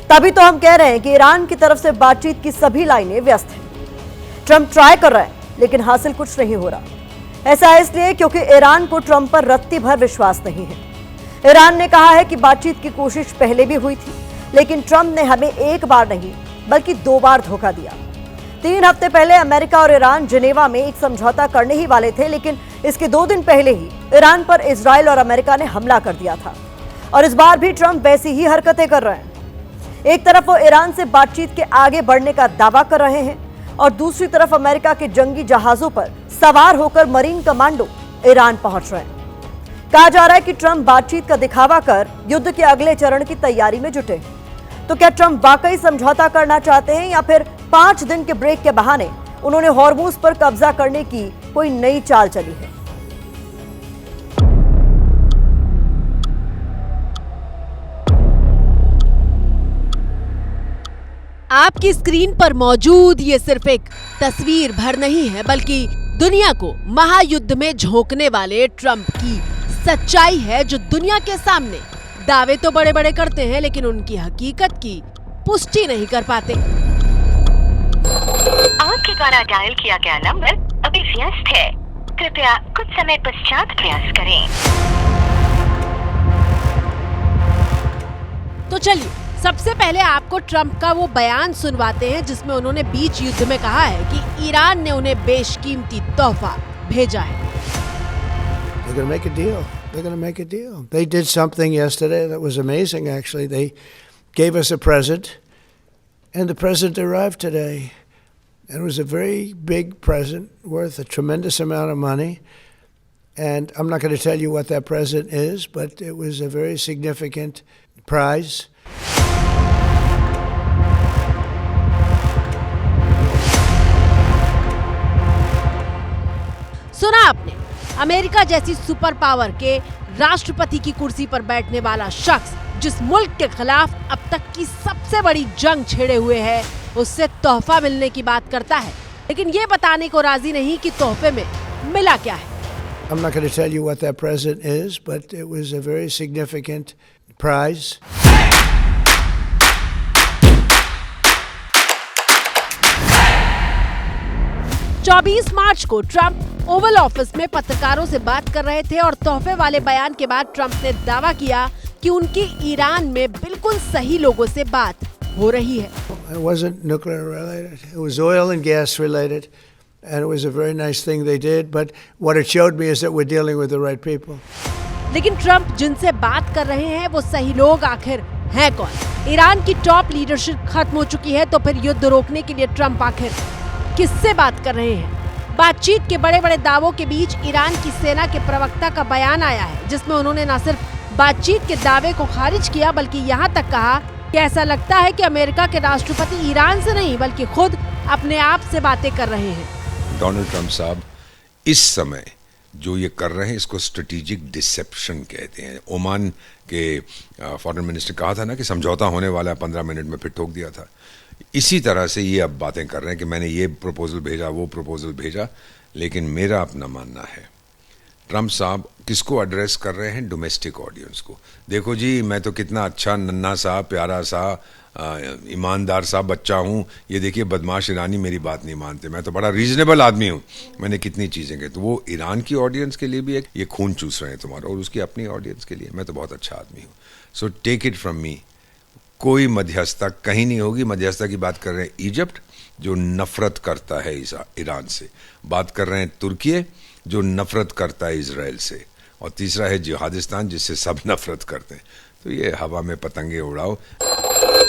तभी तो हम कह रहे हैं कि ईरान की तरफ से बातचीत की सभी लाइनें व्यस्त हैं। ट्रंप ट्राई कर रहे हैं, लेकिन हासिल कुछ नहीं हो रहा। ऐसा है इसलिए क्योंकि ईरान को ट्रंप पर रत्ती भर विश्वास नहीं है। ईरान ने कहा है कि बातचीत की कोशिश पहले भी हुई थी, लेकिन ट्रंप ने हमें एक बार नहीं बल्कि 2 बार धोखा दिया। 3 हफ्ते पहले अमेरिका और ईरान जिनेवा में एक समझौता करने ही वाले थे, लेकिन इसके 2 दिन पहले ही ईरान पर इजराइल और अमेरिका ने हमला कर दिया था। और इस बार भी ट्रंप वैसी ही हरकतें कर रहे हैं। एक तरफ वो ईरान से बातचीत के आगे बढ़ने का दावा कर रहे हैं और दूसरी तरफ अमेरिका के जंगी जहाजों पर सवार होकर मरीन कमांडो ईरान पहुंच रहे हैं। कहा जा रहा है कि ट्रंप बातचीत का दिखावा कर युद्ध के अगले चरण की तैयारी में जुटे। तो क्या ट्रंप वाकई समझौता करना चाहते हैं या फिर 5 दिन के ब्रेक के बहाने उन्होंने हॉर्मूज पर कब्जा करने की कोई नई चाल चली है? आपकी स्क्रीन पर मौजूद ये सिर्फ एक तस्वीर भर नहीं है, बल्कि दुनिया को महायुद्ध में झोंकने वाले ट्रंप की सच्चाई है, जो दुनिया के सामने दावे तो बड़े बड़े करते हैं, लेकिन उनकी हकीकत की पुष्टि नहीं कर पाते। आपके द्वारा डायल किया गया नंबर अभी व्यस्त है, कृपया कुछ समय पश्चात प्रयास करें। तो चलिए सबसे पहले आपको ट्रंप का वो बयान सुनवाते हैं, जिसमें उन्होंने बीच युद्ध में कहा है कि ईरान ने उन्हें बेशकीमती तोहफा भेजा है। They're going to make a deal. They're going to make a deal. They did something yesterday that was amazing, actually. They gave us a present, and the present arrived today. And it was a very big present worth a tremendous amount of money. And I'm not going to tell you what that present is, but it was a very significant prize. सुना आपने, America जैसी super power के राष्ट्रपति की कुर्सी पर बैठने वाला शख्स, जिस मुल्क के खिलाफ अब तक की सबसे बड़ी जंग छेड़े हुए है, उससे तोहफा मिलने की बात करता है, लेकिन ये बताने को राजी नहीं कि तोहफे में मिला क्या है। I'm not going to tell you what that present is, but it was a very significant prize. 24 मार्च को ट्रंप ओवल ऑफिस में पत्रकारों से बात कर रहे थे और तोहफे वाले बयान के बाद ट्रंप ने दावा किया कि उनकी ईरान में बिल्कुल सही लोगों से बात हो रही है। It wasn't nuclear related. It was oil and gas related, and it was a very nice thing they did. But what it showed me is that we're dealing with the right people. लेकिन Trump जिनसे बात कर रहे हैं वो सही लोग आखिर हैं कौन? ईरान की टॉप लीडरशिप खत्म हो चुकी है तो फिर युद्ध रोकने के लिए ट्रंप आखिर किससे बात कर रहे हैं? बातचीत के बड़े बड़े दावों के बीच ईरान की सेना के प्रवक्ता का बयान आया है जिसमें उन्होंने न सिर्फ बातचीत के दावे को खारिज किया बल्कि यहाँ तक कहा कि ऐसा लगता है कि अमेरिका के राष्ट्रपति ईरान से नहीं बल्कि खुद अपने आप से बातें कर रहे हैं। डोनाल्ड ट्रंप साहब इस समय जो ये कर रहे हैं इसको स्ट्रेटेजिक डिसेप्शन कहते हैं। ओमान के फॉरेन मिनिस्टर कहा था ना कि समझौता होने वाला है, 15 मिनट में फिर ठोक दिया था। इसी तरह से ये अब बातें कर रहे हैं कि मैंने ये प्रपोजल भेजा, वो प्रपोजल भेजा। लेकिन मेरा अपना मानना है ट्रंप साहब किसको एड्रेस कर रहे हैं? डोमेस्टिक ऑडियंस को। देखो जी, मैं तो कितना अच्छा नन्हा सा प्यारा सा ईमानदार सा बच्चा हूँ, ये देखिए बदमाश ईरानी मेरी बात नहीं मानते, मैं तो बड़ा रीजनेबल आदमी हूँ, मैंने कितनी चीज़ें कही। तो वो ईरान की ऑडियंस के लिए भी एक ये खून चूस रहे हैं तुम्हारा, और उसकी अपनी ऑडियंस के लिए मैं तो बहुत अच्छा आदमी हूँ। So take it from me, कोई मध्यस्थता कहीं नहीं होगी। मध्यस्थता की बात कर रहे हैं इजिप्ट जो नफरत करता है ईरान से, बात कर रहे हैं तुर्की जो नफरत करता है इजराइल से, और तीसरा है जिहादिस्तान जिससे सब नफरत करते हैं। तो ये हवा में पतंगे उड़ाओ।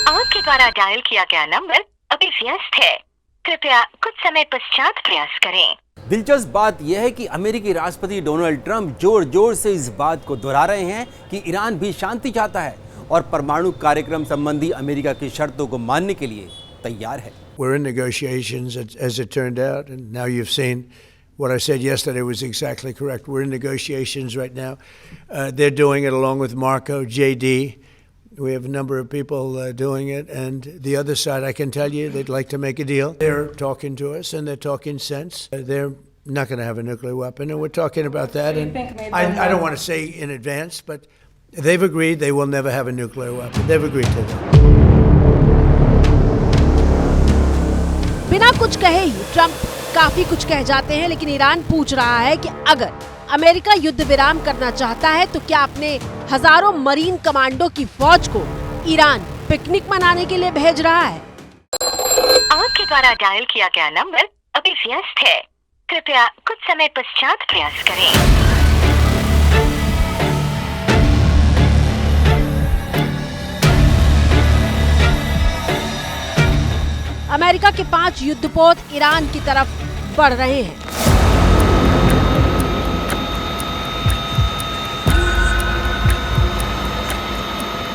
आपके द्वारा डायल किया गया नंबर अभी व्यस्त है, कृपया कुछ समय पश्चात प्रयास करें। दिलचस्प बात यह है कि अमेरिकी राष्ट्रपति डोनाल्ड ट्रंप जोर जोर से इस बात को दोहरा रहे हैं कि ईरान भी शांति चाहता है और परमाणु कार्यक्रम संबंधी अमेरिका की शर्तों को मानने के लिए तैयार है। We're in negotiations as it turned out, and now you've seen what I said yesterday was exactly correct. We're in negotiations right now. They're doing it along with Marco, JD. We have a number of people doing it, and the other side, I can tell you, they'd like to make a deal. They're talking to us, and they're talking sense. They're not going to have a nuclear weapon, and we're talking about that. And I don't want to say in advance, but they've agreed they will never have a nuclear weapon. They've agreed to that. बिना कुछ कहे ही Trump काफी कुछ कह जाते हैं, लेकिन Iran पूछ रहा है कि अगर अमेरिका युद्ध विराम करना चाहता है तो क्या अपने हजारों मरीन कमांडो की फौज को ईरान पिकनिक मनाने के लिए भेज रहा है? आपके द्वारा डायल किया गया नंबर अभी व्यस्त है, कृपया कुछ समय पश्चात प्रयास करें। अमेरिका के 5 युद्धपोत ईरान की तरफ बढ़ रहे हैं।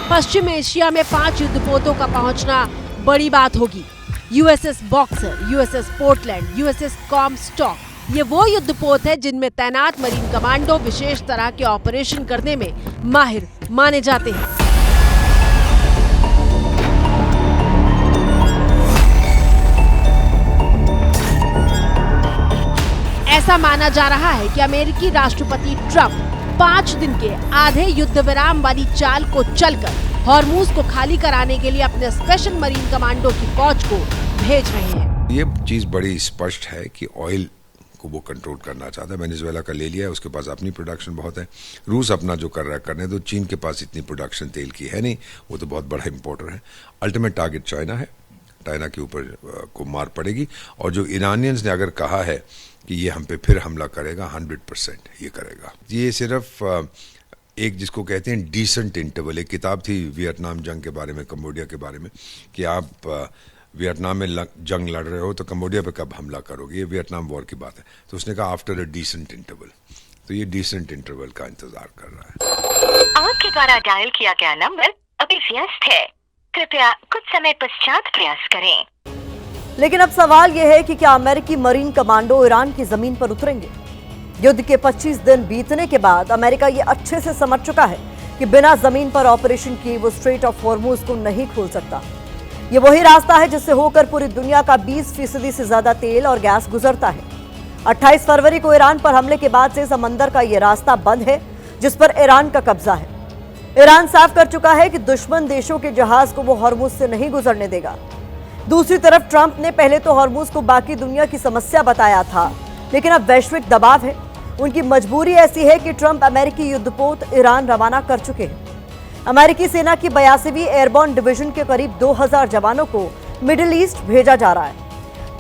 पश्चिम एशिया में 5 युद्धपोतों का पहुंचना बड़ी बात होगी। USS Boxer, USS Portland, USS Comstock, ये वो युद्धपोत है जिनमें तैनात मरीन कमांडो विशेष तरह के ऑपरेशन करने में माहिर माने जाते हैं। ऐसा माना जा रहा है कि अमेरिकी राष्ट्रपति ट्रंप 5 दिन के आधे युद्ध विराम वाली चाल को चलकर हॉर्मूज को खाली कराने के लिए अपने स्पेशल मरीन कमांडो की फौज को भेज रहे हैं। ये चीज बड़ी स्पष्ट है कि ऑयल को वो कंट्रोल करना चाहता है। वेनेजुएला का ले लिया है, उसके पास अपनी प्रोडक्शन बहुत है। रूस अपना जो कर रहा है करने दो, चीन के पास इतनी प्रोडक्शन तेल की है नहीं, वो तो बहुत बड़ा इंपोर्टर है। अल्टीमेट टारगेट चाइना है, चाइना के ऊपर को मार पड़ेगी। और जो ईरानियंस ने अगर कहा है कि ये हम पे फिर हमला करेगा, 100% ये करेगा। ये सिर्फ एक जिसको कहते हैं डिसेंट इंटरवल, एक किताब थी वियतनाम जंग के बारे में, कम्बोडिया के बारे में, कि आप वियतनाम में जंग लड़ रहे हो तो कम्बोडिया पे कब हमला करोगे, ये वियतनाम वॉर की बात है। तो उसने कहा आफ्टर अ डिसेंट इंटरवल, तो ये डिसेंट इंटरवल का इंतजार कर रहा है। आपके द्वारा डायल किया गया नंबर अभी व्यस्त है, कृपया कुछ समय पश्चात प्रयास करें। लेकिन अब सवाल यह है कि क्या अमेरिकी मरीन कमांडो ईरान की जमीन पर उतरेंगे? युद्ध के 25 दिन बीतने के बाद अमेरिका ये अच्छे से समझ चुका है कि बिना जमीन पर ऑपरेशन किए वो स्ट्रेट ऑफ हॉर्मूज को नहीं खोल सकता। ये वही रास्ता है जिससे होकर पूरी दुनिया का 20% से ज्यादा तेल और गैस गुजरता है। 28 फरवरी को ईरान पर हमले के बाद से समंदर का ये रास्ता बंद है जिस पर ईरान का कब्जा है। ईरान साफ कर चुका है कि दुश्मन देशों के जहाज को वो हॉर्मूज से नहीं गुजरने देगा। दूसरी तरफ ट्रंप ने पहले तो हॉर्मुज को बाकी दुनिया की समस्या बताया था, लेकिन अब वैश्विक दबाव है। उनकी मजबूरी ऐसी है कि ट्रंप अमेरिकी युद्धपोत ईरान रवाना कर चुके हैं। अमेरिकी सेना की 82वीं एयरबोर्न डिवीजन के करीब 2000 जवानों को मिडिल ईस्ट भेजा जा रहा है।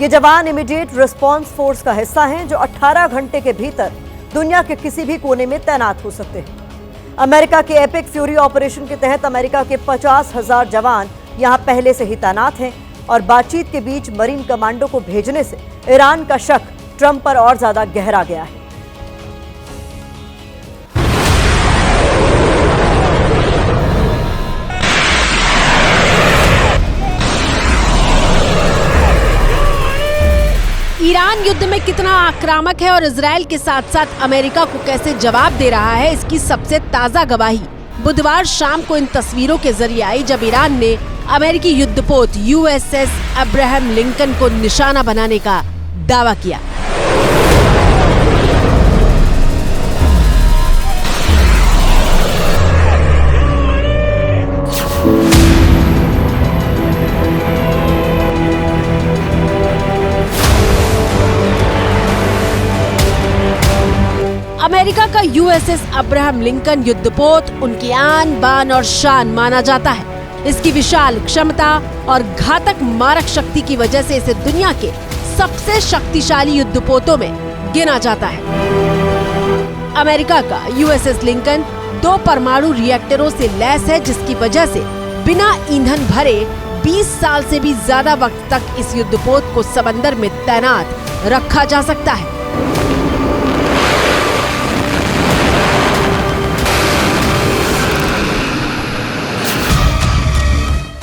ये जवान इमीडिएट रिस्पांस फोर्स का हिस्सा हैं, जो 18 घंटे के भीतर दुनिया के किसी भी कोने में तैनात हो सकते हैं। अमेरिका के एपिक फ्यूरी ऑपरेशन के तहत अमेरिका के 50,000 जवान यहां पहले से ही तैनात हैं और बातचीत के बीच मरीन कमांडो को भेजने से ईरान का शक ट्रंप पर और ज्यादा गहरा गया है। ईरान युद्ध में कितना आक्रामक है और इजराइल के साथ साथ अमेरिका को कैसे जवाब दे रहा है, इसकी सबसे ताजा गवाही बुधवार शाम को इन तस्वीरों के जरिए आई, जब ईरान ने अमेरिकी युद्धपोत USS अब्राहम लिंकन को निशाना बनाने का दावा किया। अमेरिका का USS अब्राहम लिंकन युद्धपोत उनकी आन बान और शान माना जाता है। इसकी विशाल क्षमता और घातक मारक शक्ति की वजह से इसे दुनिया के सबसे शक्तिशाली युद्धपोतों में गिना जाता है। अमेरिका का USS लिंकन 2 परमाणु रिएक्टरों से लैस है, जिसकी वजह से बिना ईंधन भरे 20 साल से भी ज्यादा वक्त तक इस युद्धपोत को समंदर में तैनात रखा जा सकता है।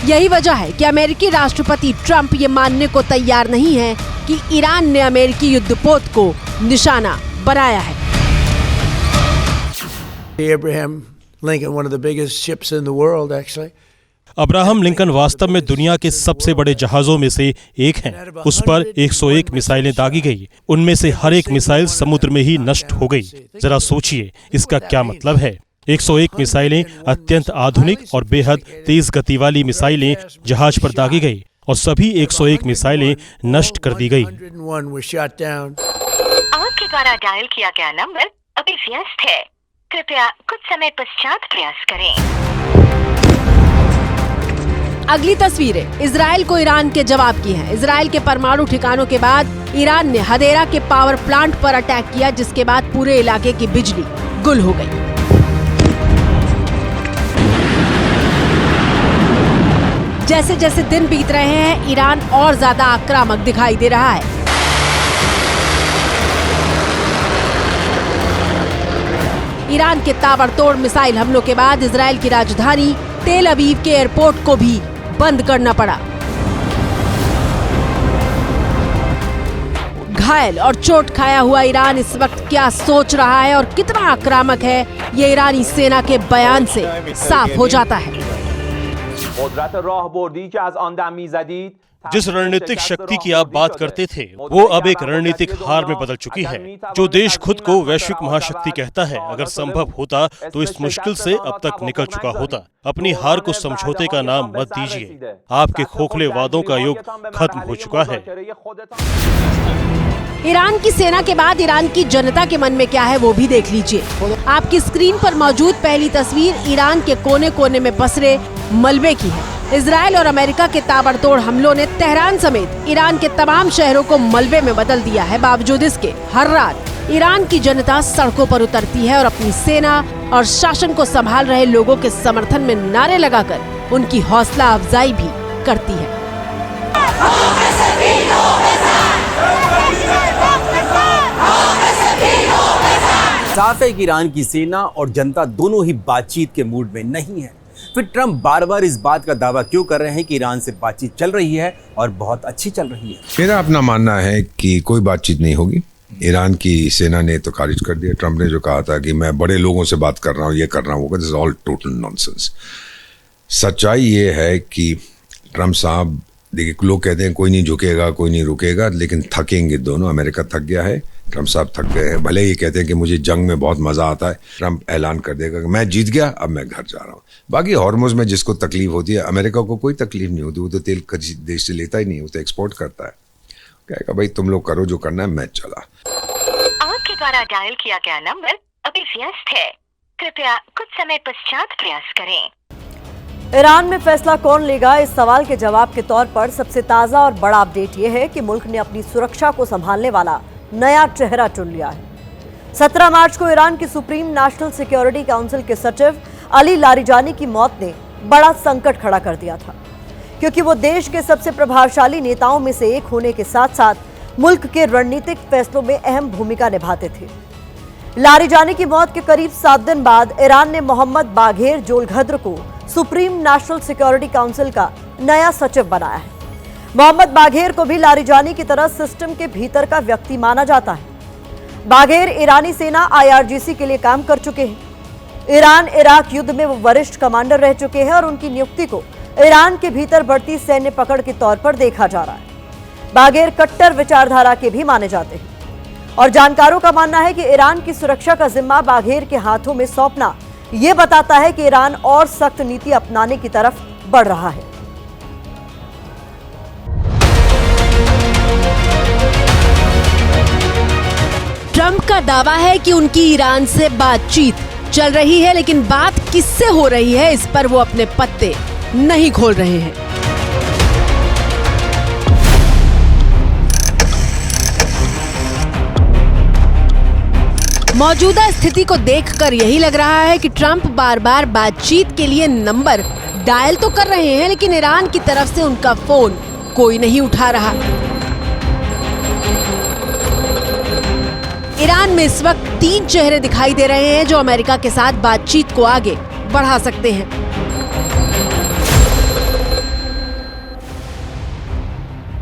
यही वजह है कि अमेरिकी राष्ट्रपति ट्रंप ये मानने को तैयार नहीं है कि ईरान ने अमेरिकी युद्धपोत को निशाना बनाया है। Abraham Lincoln, one of the biggest ships in the world, actually. Abraham Lincoln वास्तव में दुनिया के सबसे बड़े जहाजों में से एक हैं। उस पर 101 मिसाइलें दागी गई। उनमें से हर एक मिसाइल समुद्र में ही नष्ट हो गई। जरा सोचिए इसका क्या मतलब है। 101 मिसाइलें अत्यंत आधुनिक और बेहद तेज गति वाली मिसाइलें जहाज पर दागी गई और सभी 101 मिसाइलें नष्ट कर दी गई। आपके द्वारा डायल किया गया नंबर अभी व्यस्त है, कृपया कुछ समय पश्चात प्रयास करें। अगली तस्वीरें इजराइल को ईरान के जवाब की हैं। इजराइल के परमाणु ठिकानों के बाद ईरान ने हदेरा के पावर प्लांट पर अटैक किया, जिसके बाद पूरे इलाके की बिजली गुल हो गई। जैसे जैसे दिन बीत रहे हैं, ईरान और ज्यादा आक्रामक दिखाई दे रहा है। ईरान के ताबड़तोड़ मिसाइल हमलों के बाद इजराइल की राजधानी तेल अवीव के एयरपोर्ट को भी बंद करना पड़ा। घायल और चोट खाया हुआ ईरान इस वक्त क्या सोच रहा है और कितना आक्रामक है, ये ईरानी सेना के बयान से साफ हो जाता है। जिस रणनीतिक शक्ति की आप बात करते थे, वो अब एक रणनीतिक हार में बदल चुकी है। जो देश खुद को वैश्विक महाशक्ति कहता है, अगर संभव होता तो इस मुश्किल से अब तक निकल चुका होता। अपनी हार को समझौते का नाम मत दीजिए। आपके खोखले वादों का युग खत्म हो चुका है। ईरान की सेना के बाद ईरान की जनता के मन में क्या है वो भी देख लीजिए। आपकी स्क्रीन पर मौजूद पहली तस्वीर ईरान के कोने कोने में पसरे मलबे की है। इजराइल और अमेरिका के ताबड़तोड़ हमलों ने तेहरान समेत ईरान के तमाम शहरों को मलबे में बदल दिया है। बावजूद इसके हर रात ईरान की जनता सड़कों पर उतरती है और अपनी सेना और शासन को संभाल रहे लोगों के समर्थन में नारे लगाकर उनकी हौसला अफजाई भी करती है। साफ है कि ईरान की सेना और जनता दोनों ही बातचीत के मूड में नहीं है। फिर ट्रंप बार बार इस बात का दावा क्यों कर रहे हैं कि ईरान से बातचीत चल रही है और बहुत अच्छी चल रही है? मेरा अपना मानना है कि कोई बातचीत नहीं होगी। ईरान की सेना ने तो खारिज कर दिया। ट्रंप ने जो कहा था कि मैं बड़े लोगों से बात कर रहा हूँ, ये कर रहा हूँ, this is all total nonsense. सच्चाई ये है कि ट्रंप साहब, देखिए, लोग कहते हैं कोई नहीं झुकेगा, कोई नहीं रुकेगा, लेकिन थकेंगे दोनों। अमेरिका थक गया है, ट्रम्प साहब थक गए हैं। भले ही कहते हैं कि मुझे जंग में बहुत मजा आता है, ट्रम्प ऐलान कर देगा कि मैं जीत गया, अब मैं घर जा रहा हूँ। बाकी हॉर्मुज़ में जिसको तकलीफ होती है, अमेरिका को कोई तकलीफ नहीं होती, वो तो तेल किसी देश से लेता ही नहीं, वो तो एक्सपोर्ट करता है। कहेगा भाई तुम लोग करो जो करना है, मैं चला। आपके द्वारा डायल किया गया नंबर अभी व्यस्त है, कृपया कुछ समय पश्चात प्रयास करें। ईरान में फैसला कौन लेगा, इस सवाल के जवाब के तौर पर सबसे ताजा और बड़ा अपडेट यह है कि मुल्क ने अपनी सुरक्षा को संभालने वाला नया चेहरा चुन लिया है। 17 मार्च को ईरान की सुप्रीम नेशनल सिक्योरिटी काउंसिल के सचिव अली लारिजानी की मौत ने बड़ा संकट खड़ा कर दिया था, क्योंकि वो देश के सबसे प्रभावशाली नेताओं में से एक होने के साथ साथ मुल्क के रणनीतिक फैसलों में अहम भूमिका निभाते थे। लारिजानी की मौत के करीब 7 दिन बाद ईरान ने मोहम्मद बाघेर जोलघद्र को सुप्रीम नेशनल सिक्योरिटी काउंसिल का नया सचिव बनाया है। मोहम्मद बाघेर को भी लारिजानी की तरह सिस्टम के भीतर का व्यक्ति माना जाता है। बाघेर ईरानी सेना IRGC के लिए काम कर चुके हैं। ईरान इराक युद्ध में वो वरिष्ठ कमांडर रह चुके हैं और उनकी नियुक्ति को ईरान के भीतर बढ़ती सैन्य पकड़ के तौर पर देखा जा रहा है। बाघेर कट्टर विचारधारा के भी माने जाते हैं और जानकारों का मानना है कि ईरान की सुरक्षा का जिम्मा बाघेर के हाथों में सौंपना ये बताता है कि ईरान और सख्त नीति अपनाने की तरफ बढ़ रहा है। ट्रंप का दावा है कि उनकी ईरान से बातचीत चल रही है, लेकिन बात किससे हो रही है इस पर वो अपने पत्ते नहीं खोल रहे हैं। मौजूदा स्थिति को देखकर यही लग रहा है कि ट्रंप बार बार बातचीत के लिए नंबर डायल तो कर रहे हैं, लेकिन ईरान की तरफ से उनका फोन कोई नहीं उठा रहा। ईरान में इस वक्त 3 चेहरे दिखाई दे रहे हैं जो अमेरिका के साथ बातचीत को आगे बढ़ा सकते हैं।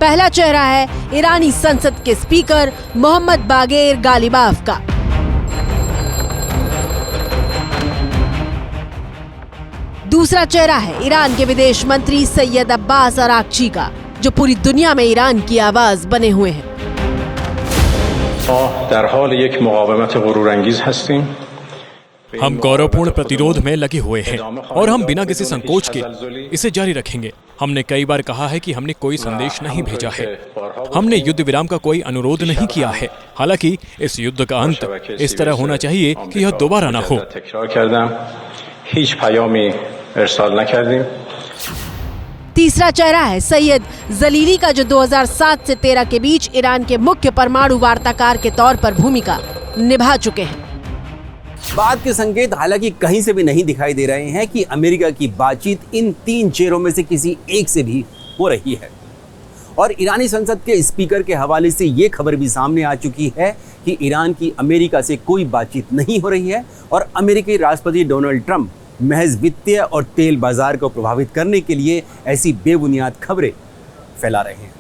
पहला चेहरा है ईरानी संसद के स्पीकर मोहम्मद बाघेर गालिबाफ का। दूसरा चेहरा है ईरान के विदेश मंत्री सैयद अब्बास अराक्ची का, जो पूरी दुनिया में ईरान की आवाज बने हुए हैं। हम गौरवपूर्ण प्रतिरोध में लगे हुए हैं और हम बिना किसी संकोच के इसे जारी रखेंगे। हमने कई बार कहा है कि हमने कोई संदेश नहीं भेजा है, हमने युद्ध विराम का कोई अनुरोध नहीं किया है। हालांकि इस युद्ध का अंत इस तरह होना चाहिए कि यह दोबारा न हो। तीसरा चेहरा है सैयद जलीली का, जो 2007 से 13 के बीच ईरान के मुख्य परमाणु वार्ताकार के तौर पर भूमिका निभा चुके हैं। बात के संकेत हालांकि कहीं से भी नहीं दिखाई दे रहे हैं कि अमेरिका की बातचीत इन 3 चेहरों में से किसी एक से भी हो रही है। और ईरानी संसद के स्पीकर के हवाले से ये खबर भी सामने आ चुकी है कि ईरान की अमेरिका से कोई बातचीत नहीं हो रही है और अमेरिकी राष्ट्रपति डोनाल्ड ट्रंप महज वित्तीय और तेल बाजार को प्रभावित करने के लिए ऐसी बेबुनियाद खबरें फैला रहे हैं।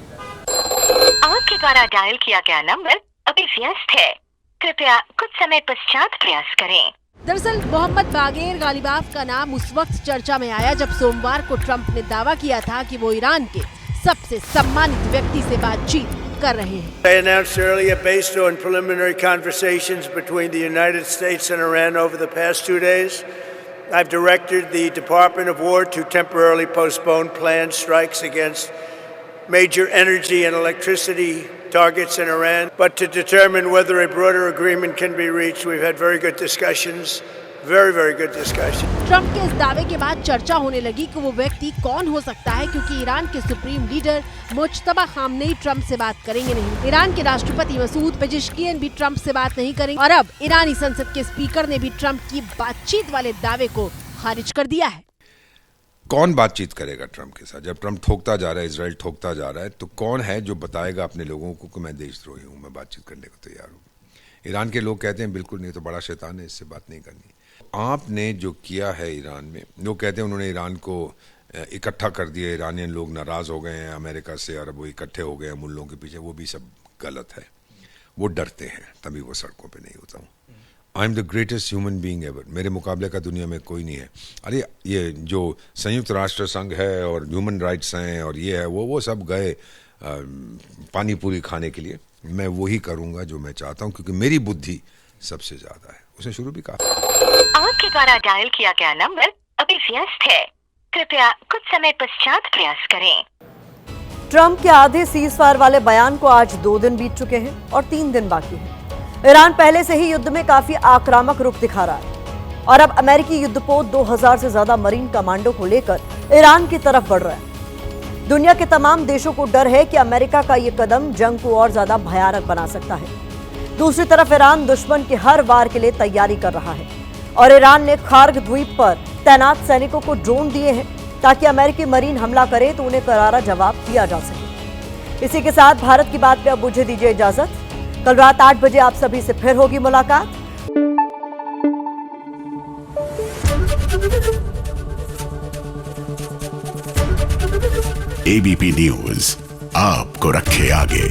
आपके द्वारा डायल किया गया नंबर अभी व्यस्त है, कृपया कुछ समय पश्चात प्रयास करें। दरअसल मोहम्मद बाघेर गालिबाफ का नाम उस वक्त चर्चा में आया जब सोमवार को ट्रंप ने दावा किया था कि वो ईरान के सबसे सम्मानित व्यक्ति से बातचीत कर रहे हैं। I announced earlier, based on preliminary conversations between the United States and Iran over the past 2 days, I've directed the Department of War to temporarily postpone planned strikes against major energy and electricity targets in Iran, but to determine whether a broader agreement can be reached. We've had very good discussions, very good discussions. Trump के इस दावे के बाद चर्चा होने लगी कि वो व्यक्ति कौन हो सकता है, क्योंकि ईरान के supreme leader Mojtaba Khamenei Trump से बात करेंगे नहीं। ईरान के राष्ट्रपति मसूद पेजेश्कियन भी ट्रंप से बात नहीं करेंगे और अब ईरानी संसद के स्पीकर ने भी ट्रंप की बातचीत वाले दावे को खारिज कर दिया है। कौन बातचीत करेगा ट्रंप के साथ? जब ट्रंप ठोकता जा रहा है, इजराइल ठोकता जा रहा है, तो कौन है जो बताएगा अपने लोगों को कि मैं देशद्रोही हूँ, मैं बातचीत करने को तैयार हूँ? ईरान के लोग कहते हैं बिल्कुल नहीं, तो बड़ा शैतान है, इससे बात नहीं करनी। आपने जो किया है ईरान में, लोग कहते हैं उन्होंने ईरान को इकट्ठा कर दिया, ईरानियन लोग नाराज़ हो गए हैं अमेरिका से और वो इकट्ठे हो गए हैं मुल्लों के पीछे, वो भी सब गलत है। वो डरते हैं, तभी वो सड़कों पे नहीं होता हूँ। I am the greatest human being ever, मेरे मुकाबले का दुनिया में कोई नहीं है। अरे ये जो संयुक्त राष्ट्र संघ है और ह्यूमन राइट्स हैं और ये है वो सब गए पानी पूरी खाने के लिए, मैं वही करूंगा जो मैं चाहता हूं, क्योंकि मेरी बुद्धि सबसे ज्यादा है। उसने शुरू भी कहा, आपके द्वारा डायल किया गया नंबर अभी व्यस्त है, कृपया कुछ समय पश्चात प्रयास करें। ट्रंप के आधे सीज़फायर वाले बयान को आज 2 दिन बीत चुके हैं और 3 दिन बाकी हैं। ईरान पहले से ही युद्ध में काफी आक्रामक रुख दिखा रहा है और अब अमेरिकी युद्धपोत 2000 से ज्यादा मरीन कमांडो को लेकर ईरान की तरफ बढ़ रहा है। दुनिया के तमाम देशों को डर है कि अमेरिका का ये कदम जंग को और ज्यादा भयानक बना सकता है। दूसरी तरफ ईरान दुश्मन के हर वार के लिए तैयारी कर रहा है और ईरान ने खार्ग द्वीप पर तैनात सैनिकों को ड्रोन दिए हैं ताकि अमेरिकी मरीन हमला करे तो उन्हें करारा जवाब दिया जा सके। इसी के साथ भारत की बात पे अब मुझे दीजिए इजाजत। कल रात 8 बजे आप सभी से फिर होगी मुलाकात। एबीपी न्यूज आपको रखे आगे।